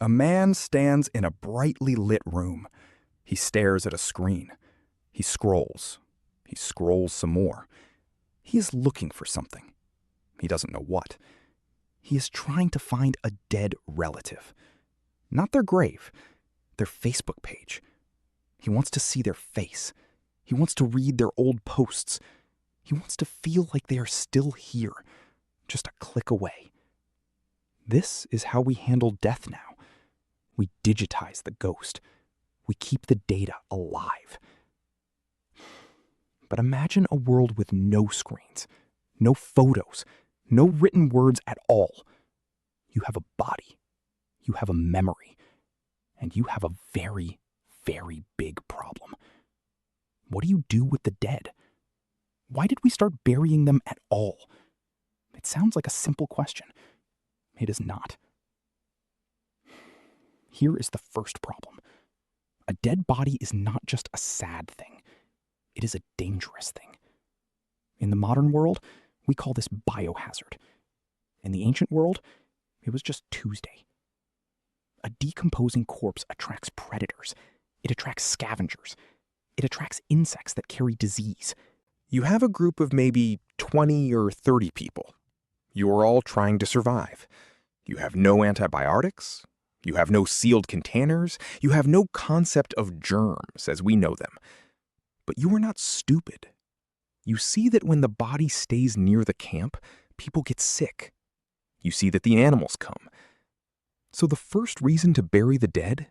A man stands in a brightly lit room. He stares at a screen. He scrolls. He scrolls some more. He is looking for something. He doesn't know what. He is trying to find a dead relative. Not their grave, their Facebook page. He wants to see their face. He wants to read their old posts. He wants to feel like they are still here, just a click away. This is how we handle death now. We digitize the ghost. We keep the data alive. But imagine a world with no screens, no photos, no written words at all. You have a body. You have a memory. And you have a very, very big problem. What do you do with the dead? Why did we start burying them at all? It sounds like a simple question. It is not. Here is the first problem. A dead body is not just a sad thing. It is a dangerous thing. In the modern world, we call this biohazard. In the ancient world, it was just Tuesday. A decomposing corpse attracts predators. It attracts scavengers. It attracts insects that carry disease. You have a group of maybe 20 or 30 people. You are all trying to survive. You have no antibiotics. You have no sealed containers. You have no concept of germs as we know them. But you are not stupid. You see that when the body stays near the camp, people get sick. You see that the animals come. So the first reason to bury the dead?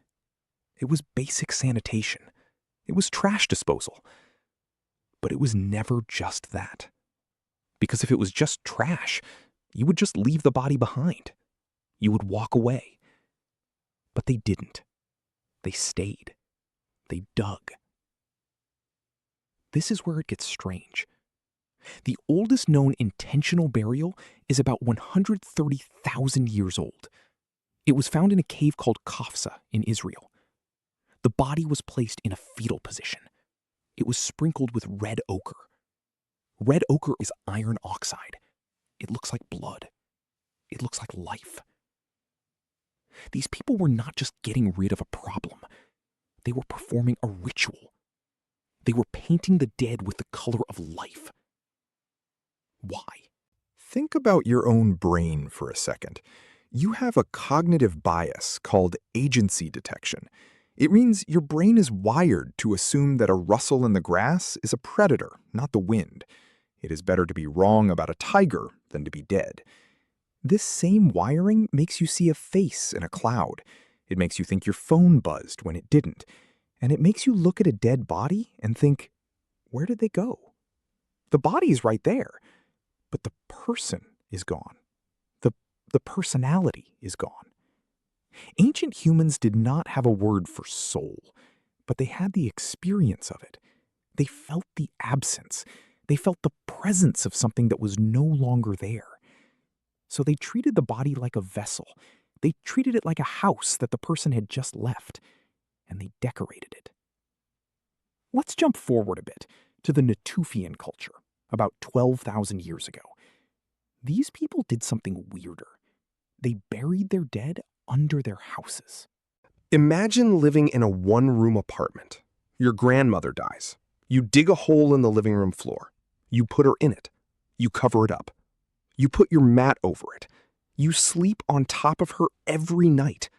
It was basic sanitation. It was trash disposal. But it was never just that. Because if it was just trash, you would just leave the body behind. You would walk away. But they didn't. They stayed. They dug. This is where it gets strange. The oldest known intentional burial is about 130,000 years old. It was found in a cave called Khafsa in Israel. The body was placed in a fetal position. It was sprinkled with red ochre. Red ochre is iron oxide. It looks like blood. It looks like life. These people were not just getting rid of a problem. They were performing a ritual. They were painting the dead with the color of life. Why? Think about your own brain for a second. You have a cognitive bias called agency detection. It means your brain is wired to assume that a rustle in the grass is a predator, not the wind. It is better to be wrong about a tiger than to be dead. This same wiring makes you see a face in a cloud. It makes you think your phone buzzed when it didn't. And it makes you look at a dead body and think, where did they go? The body is right there, but the person is gone. The personality is gone. Ancient humans did not have a word for soul, but they had the experience of it. They felt the absence. They felt the presence of something that was no longer there. So they treated the body like a vessel. They treated it like a house that the person had just left, and they decorated it. Let's jump forward a bit to the Natufian culture, about 12,000 years ago. These people did something weirder. They buried their dead under their houses. Imagine living in a one-room apartment. Your grandmother dies. You dig a hole in the living room floor. You put her in it. You cover it up. You put your mat over it. You sleep on top of her every night.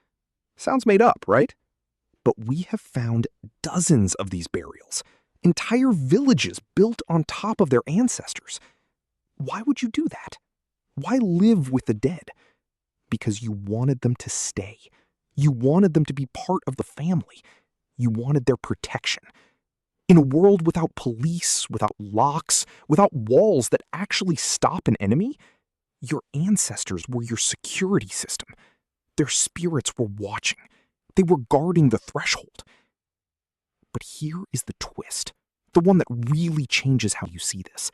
Sounds made up, right? But we have found dozens of these burials. Entire villages built on top of their ancestors. Why would you do that? Why live with the dead? Because you wanted them to stay. You wanted them to be part of the family. You wanted their protection. In a world without police, without locks, without walls that actually stop an enemy, your ancestors were your security system. Their spirits were watching. They were guarding the threshold. But here is the twist, the one that really changes how you see this.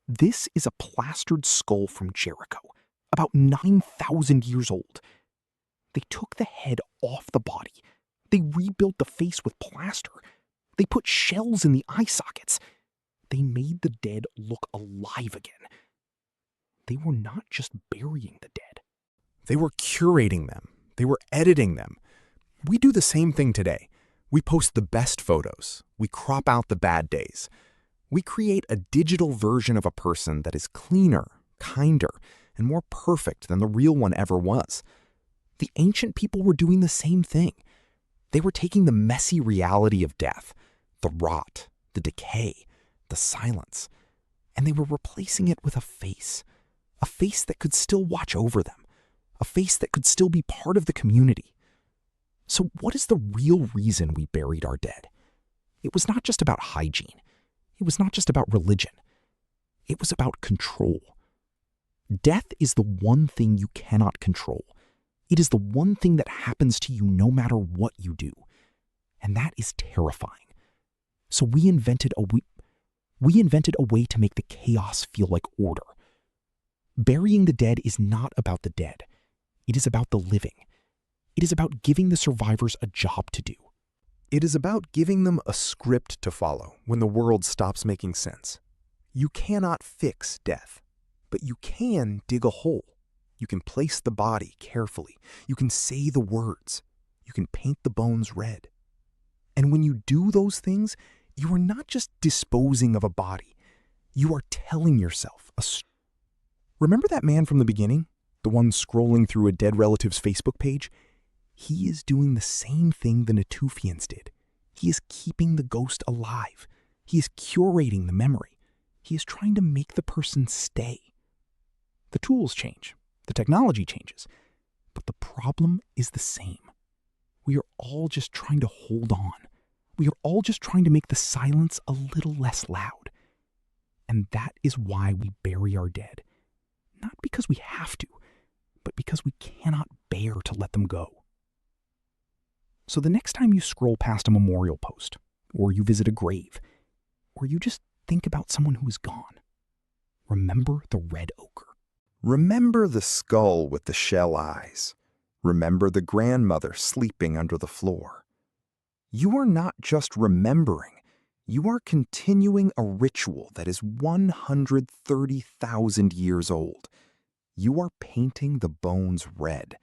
This is a plastered skull from Jericho, about 9,000 years old. They took the head off the body. They rebuilt the face with plaster. They put shells in the eye sockets. They made the dead look alive again. They were not just burying the dead. They were curating them. They were editing them. We do the same thing today. We post the best photos. We crop out the bad days. We create a digital version of a person that is cleaner, kinder, and more perfect than the real one ever was. The ancient people were doing the same thing. They were taking the messy reality of death, the rot, the decay, the silence, and they were replacing it with a face that could still watch over them, a face that could still be part of the community. So what is the real reason we buried our dead? It was not just about hygiene. It was not just about religion. It was about control. Death is the one thing you cannot control. It is the one thing that happens to you no matter what you do. And that is terrifying. So we invented a way to make the chaos feel like order. Burying the dead is not about the dead. It is about the living. It is about giving the survivors a job to do. It is about giving them a script to follow when the world stops making sense. You cannot fix death, but you can dig a hole. You can place the body carefully. You can say the words. You can paint the bones red. And when you do those things, you are not just disposing of a body. You are telling yourself a story. Remember that man from the beginning? The one scrolling through a dead relative's Facebook page? He is doing the same thing the Natufians did. He is keeping the ghost alive. He is curating the memory. He is trying to make the person stay. The tools change. The technology changes. But the problem is the same. We are all just trying to hold on. We are all just trying to make the silence a little less loud. And that is why we bury our dead. Not because we have to, but because we cannot bear to let them go. So the next time you scroll past a memorial post, or you visit a grave, or you just think about someone who is gone, remember the red ochre. Remember the skull with the shell eyes. Remember the grandmother sleeping under the floor. You are not just remembering, you are continuing a ritual that is 130,000 years old. You are painting the bones red.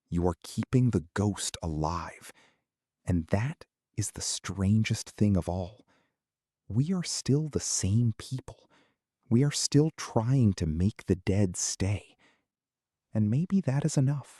You are keeping the ghost alive. And that is the strangest thing of all. We are still the same people. We are still trying to make the dead stay. And maybe that is enough.